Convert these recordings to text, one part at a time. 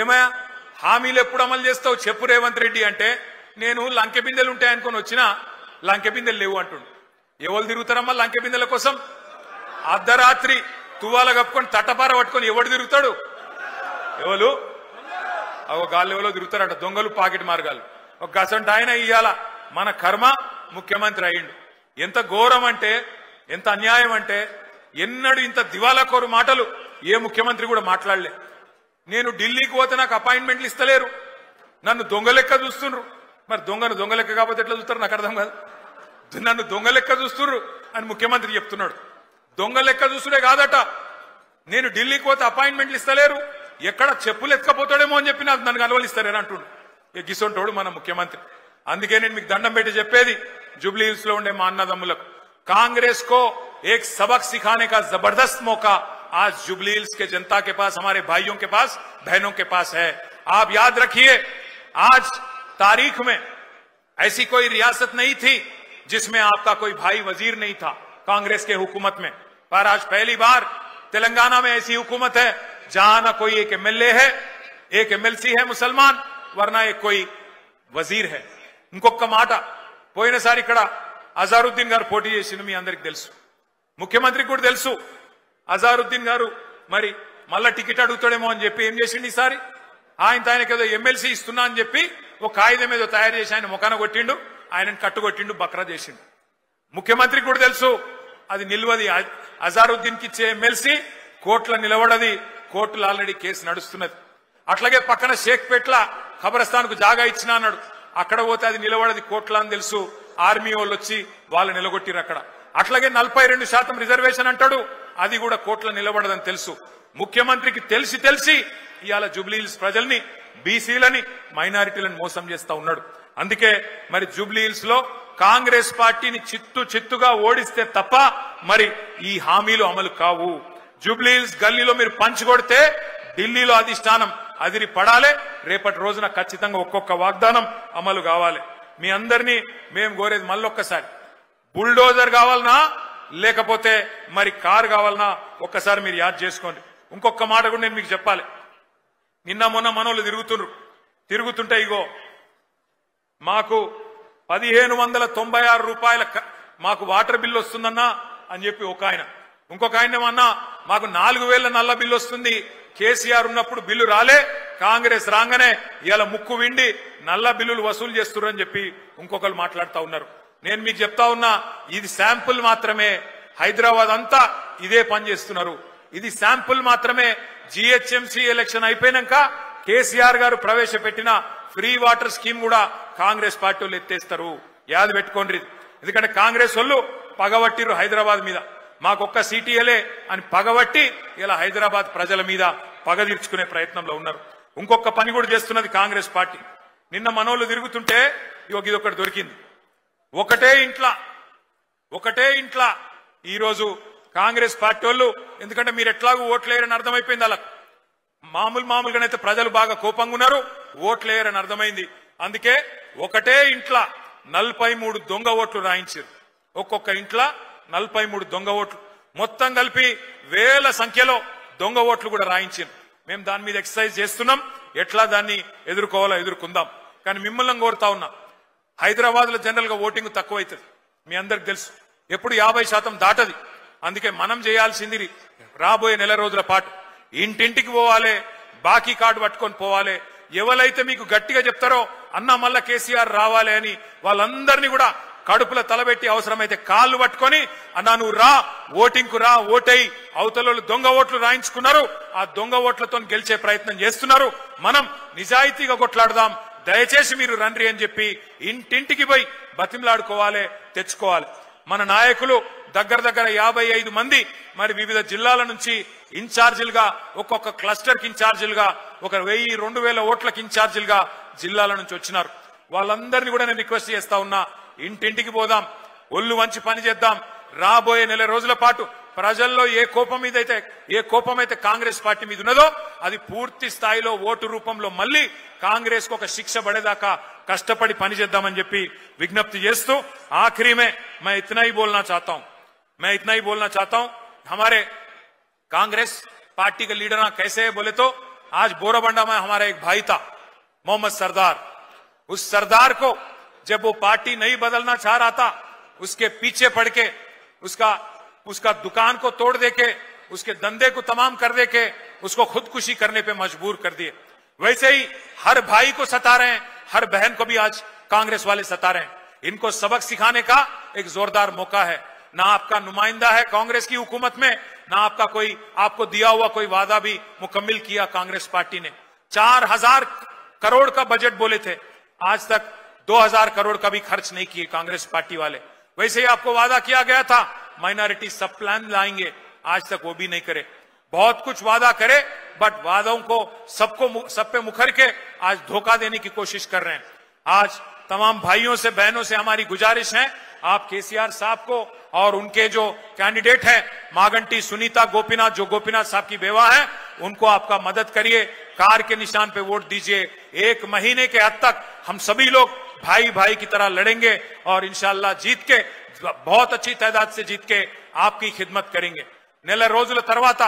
ఏమయ్యా హామీలు ఎప్పుడు అమలు చేస్తావు చెప్పు రేవంత్ రెడ్డి అంటే నేను లంకె బిందెలు ఉంటాయనుకొని వచ్చినా లంకె బిందెలు లేవు అంటుండు. ఎవరు తిరుగుతారమ్మా లంకె బిందెల కోసం? అర్ధరాత్రి తువ్వాల కప్పుకొని తట్టపార పట్టుకొని ఎవడు తిరుగుతాడు? ఎవరు గాళ్ళు ఎవరో తిరుగుతారట దొంగలు పాకెట్ మార్గాలు. ఒక గసంట ఆయన ఇయ్యాల మన కర్మ ముఖ్యమంత్రి అయ్యిండు. ఎంత ఘోరం అంటే ఎంత అన్యాయం అంటే ఎన్నడూ ఇంత దివాలాకోరు మాటలు ఏ ముఖ్యమంత్రి కూడా మాట్లాడలే. నేను ఢిల్లీకి పోతే నాకు అపాయింట్మెంట్లు ఇస్తలేరు, నన్ను దొంగ లెక్క చూస్తుండ్రు. మరి దొంగ లెక్క కాకపోతే ఎట్లా చూస్తారు నాకు అర్థం కాదు. నన్ను దొంగ లెక్క చూస్తుండ్రు అని ముఖ్యమంత్రి చెప్తున్నాడు. దొంగ లెక్క చూసుడే కాదట, నేను ఢిల్లీకి పోతే అపాయింట్మెంట్లు ఇస్తలేరు, ఎక్కడ చెప్పులు ఎత్తుకపోతాడేమో అని చెప్పి నన్ను కలవలిస్తారేని అంటుండు. గిసొంటోడు మన ముఖ్యమంత్రి. అందుకే నేను మీకు దండం పెట్టి చెప్పేది జూబ్లీ హిల్స్ లో ఉండే మా అన్నదమ్ములకు, कांग्रेस को एक सबक सिखाने का जबरदस्त मौका आज जुबली हिल्स के जनता के पास, हमारे भाइयों के पास, बहनों के पास है। आप याद रखिए आज तारीख में ऐसी कोई रियासत नहीं थी जिसमें आपका कोई भाई वजीर नहीं था कांग्रेस के हुकूमत में, पर आज पहली बार तेलंगाना में ऐसी हुकूमत है जहां ना कोई एक एमएलए है, एक एमएलसी है मुसलमान, वरना एक कोई वजीर है। ఇంకొక మాట, పోయినసారి ఇక్కడ అజారుద్దీన్ గారు పోటీ చేసింది మీ అందరికి తెలుసు, ముఖ్యమంత్రికి కూడా తెలుసు. అజారుద్దీన్ గారు మరి మళ్ళా టికెట్ అడుగుతాడేమో అని చెప్పి ఏం చేసిండు ఈసారి, ఆయనకి ఏదో ఎమ్మెల్సీ ఇస్తున్నా అని చెప్పి ఒక కాగితం ఏదో తయారు చేసి ఆయన ముఖాన కొట్టిండు, ఆయనను కట్టుకొట్టిండు, బక్రా చేసిండు. ముఖ్యమంత్రికి కూడా తెలుసు అది నిల్వది, అజారుద్దీన్ కి ఇచ్చే ఎమ్మెల్సీ కోర్టులో నిలబడది, కోర్టులో ఆల్రెడీ కేసు నడుస్తున్నది. అట్లాగే పక్కన షేక్పేట్ల ఖబరస్థాన్ కు జాగా ఇచ్చినా అన్నాడు, అక్కడ పోతే అది నిలబడది కోర్టులో అని తెలుసు, ఆర్మీ వాళ్ళు వచ్చి వాళ్ళు నిలగొట్టిరు అక్కడ. అట్లాగే 42% రిజర్వేషన్ అంటాడు, అది కూడా కోర్టులో నిలబడదని తెలుసు. ముఖ్యమంత్రికి తెలిసి ఇవాళ జూబ్లీ హిల్స్ ప్రజల్ని, బీసీలని, మైనారిటీలను మోసం చేస్తా ఉన్నాడు. అందుకే మరి జూబ్లీ హిల్స్ లో కాంగ్రెస్ పార్టీని చిత్తుగా ఓడిస్తే తప్ప మరి ఈ హామీలు అమలు కావు. జూబ్లీ హిల్స్ గల్లీలో మీరు పంచుకొడితే ఢిల్లీలో అధిష్టానం అదిరి పడాలి. రేపటి రోజున ఖచ్చితంగా ఒక్కొక్క వాగ్దానం అమలు కావాలి. మీ అందరినీ మేము కోరేది మళ్ళొక్కసారి, బుల్డోజర్ కావాలనా లేకపోతే మరి కారు కావాలనా ఒక్కసారి మీరు యాద్ చేసుకోండి. ఇంకొక మాట కూడా నేను మీకు చెప్పాలి. నిన్న మొన్న మనోళ్ళు తిరుగుతుంటే ఇగో మాకు 1596 రూపాయల మాకు వాటర్ బిల్లు వస్తుందన్నా అని చెప్పి ఒక ఆయన, ఇంకొక ఆయన ఏమన్నా మాకు 4000 నల్ల బిల్లు వస్తుంది, కేసీఆర్ ఉన్నప్పుడు బిల్లు రాలే, కాంగ్రెస్ రాగానే ఇలా ముక్కు విండి నల్ల బిల్లులు వసూలు చేస్తున్నారని చెప్పి ఇంకొకరు మాట్లాడుతూ ఉన్నారు. నేను మీకు చెప్తా ఉన్నా, ఇది శాంపుల్ మాత్రమే. హైదరాబాద్ అంతా ఇదే పని చేస్తున్నారు, ఇది శాంపుల్ మాత్రమే. జిహెచ్ఎంసీ ఎలక్షన్ అయిపోయినాక కేసీఆర్ గారు ప్రవేశపెట్టిన ఫ్రీ వాటర్ స్కీమ్ కూడా కాంగ్రెస్ పార్టీ వాళ్ళు ఎత్తేస్తారు, యాద పెట్టుకోండి. ఎందుకంటే కాంగ్రెస్ వాళ్ళు పగబట్టిరు హైదరాబాద్ మీద, మాకొక్క సీటీఎలే అని పగబట్టి ఇలా హైదరాబాద్ ప్రజల మీద పగ తీర్చుకునే ప్రయత్నంలో ఉన్నారు. ఇంకొక పని కూడా చేస్తున్నది కాంగ్రెస్ పార్టీ. నిన్న మనోళ్ళు తిరుగుతుంటే ఇదొకటి దొరికింది. ఒకటే ఇంట్లా ఈరోజు కాంగ్రెస్ పార్టీ వాళ్ళు, ఎందుకంటే మీరు ఎట్లాగూ ఓట్లేరని అర్థమైపోయింది, అలా మామూలుగానైతే ప్రజలు బాగా కోపంగా ఉన్నారు, ఓట్లేరని అర్థమైంది. అందుకే ఒకటే ఇంట్లో 43 దొంగ ఓట్లు రాయించారు. ఒక్కొక్క ఇంట్లో 43 దొంగ ఓట్లు, మొత్తం కలిపి వేల సంఖ్యలో దొంగ ఓట్లు కూడా రాయించారు. మేము దాని మీద ఎక్సర్సైజ్ చేస్తున్నాం, ఎట్లా దాన్ని ఎదుర్కోవాలో ఎదుర్కొందాం. కానీ మిమ్మల్ని కోరుతా ఉన్నా, హైదరాబాద్ లో జనరల్ గా ఓటింగ్ తక్కువ అవుతుంది, మీ అందరికి తెలుసు, ఎప్పుడు 50% దాటది. అందుకే మనం చేయాల్సింది రాబోయే నెల రోజుల పాటు ఇంటింటికి పోవాలి, బాకీ కార్డు పట్టుకొని పోవాలి. ఎవరైతే మీకు గట్టిగా చెప్తారో అన్న మళ్ళా కేసీఆర్ రావాలి అని వాళ్ళందరినీ కూడా కడుపుల తలబెట్టి అవసరమైతే కాళ్ళు పట్టుకొని అన్నా నువ్వు రా, ఓటింగ్ కు రా, ఓటై అవతల దొంగ ఓట్లు రాయించుకున్నారు, ఆ దొంగ ఓట్లతో గెలిచే ప్రయత్నం చేస్తున్నారు. మనం నిజాయితీగా కొట్లాడదాం, దయచేసి మీరు రండి అని చెప్పి ఇంటింటికి పోయి బతిమలాడుకోవాలి, తెచ్చుకోవాలి. మన నాయకులు దగ్గర 55 మంది మరి వివిధ జిల్లాల నుంచి ఇన్ఛార్జీలుగా, ఒక్కొక్క క్లస్టర్ కి ఇన్ఛార్జీలుగా, ఒక 1000-2000 ఓట్లకి ఇన్ఛార్జీలుగా జిల్లాల నుంచి వచ్చినారు. వాళ్ళందరినీ కూడా నేను రిక్వెస్ట్ చేస్తా ఉన్నా, ఇంటింటికి పోదాం, ఒళ్ళు వంచి పని చేద్దాం. రాబోయే నెల రోజుల పాటు ప్రజల్లో ఏ కోపం అయితే కాంగ్రెస్ పార్టీ మీద ఉన్నదో అది పూర్తి స్థాయిలో ఓటు రూపంలో మళ్ళీ కాంగ్రెస్ కు ఒక శిక్ష పడేదాకా కష్టపడి పనిచేద్దామని చెప్పి విజ్ఞప్తి చేస్తూ आखिरी में मैं इतना ही बोलना चाहता हूं हमारे कांग्रेस पार्टी के लीडर कैसे है बोले तो आज बोराबंडा में हमारा एक भाई था मोहम्मद सरदार, उस सरदार को जब वो पार्टी नहीं बदलना चाह रहा था, उसके पीछे पड़ के उसका दुकान को तोड़ देके, उसके धंधे को तमाम कर देके उसको खुदकुशी करने पे मजबूर कर दिए। वैसे ही हर भाई को सता रहे हैं, हर बहन को भी आज कांग्रेस वाले सता रहे हैं। इनको सबक सिखाने का एक जोरदार मौका है। ना आपका नुमाइंदा है कांग्रेस की हुकूमत में, ना आपका कोई आपको दिया हुआ कोई वादा भी मुकम्मिल किया कांग्रेस पार्टी ने। 4000 करोड़ का बजट बोले थे, आज तक 2000 करोड़ का भी खर्च नहीं किए कांग्रेस पार्टी वाले। वैसे ही आपको वादा किया गया था माइनॉरिटी सब प्लान लाएंगे, आज तक वो भी नहीं करे। बहुत कुछ वादा करे, बट वादों को सब पे मुखर के आज धोखा देने की कोशिश कर रहे हैं। आज तमाम भाइयों से बहनों से हमारी गुजारिश है, आप केसीआर साहब को और उनके जो कैंडिडेट हैं मागंटी सुनीता गोपीनाथ, जो गोपीनाथ साहब की बेवा है, उनको आपका मदद करिए, कार के निशान पे वोट दीजिए। 1 महीने के हद तक हम सभी लोग भाई भाई की तरह लड़ेंगे और इंशाल्लाह जीत के, बहुत अच्छी तादाद से जीत के आपकी खिदमत करेंगे। నెల రోజుల తర్వాత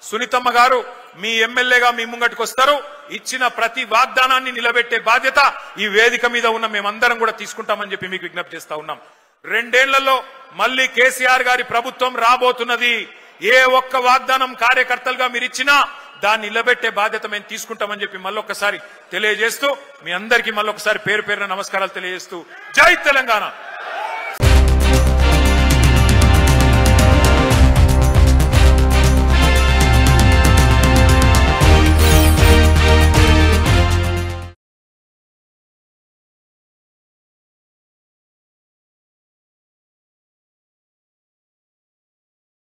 సునీతమ్మ గారు మీ ఎమ్మెల్యేగా మీ ముంగటికి వస్తారు, ఇచ్చిన ప్రతి వాగ్దానాన్ని నిలబెట్టే బాధ్యత ఈ వేదిక మీద ఉన్న మేమందరం కూడా తీసుకుంటామని చెప్పి మీకు విజ్ఞప్తి చేస్తా ఉన్నాం। 2 ఏళ్లలో మళ్ళీ కేసీఆర్ గారి ప్రభుత్వం రాబోతున్నది। ఏ ఒక్క వాగ్దానం కార్యకర్తలుగా మీరు ఇచ్చినా దాన్ని నిలబెట్టే బాధ్యత మేము తీసుకుంటామని చెప్పి మళ్ళొక్కసారి తెలియజేస్తూ, మీ అందరికీ మళ్ళొక్కసారి పేరు పేరున నమస్కారాలు తెలియజేస్తూ జై తెలంగాణ।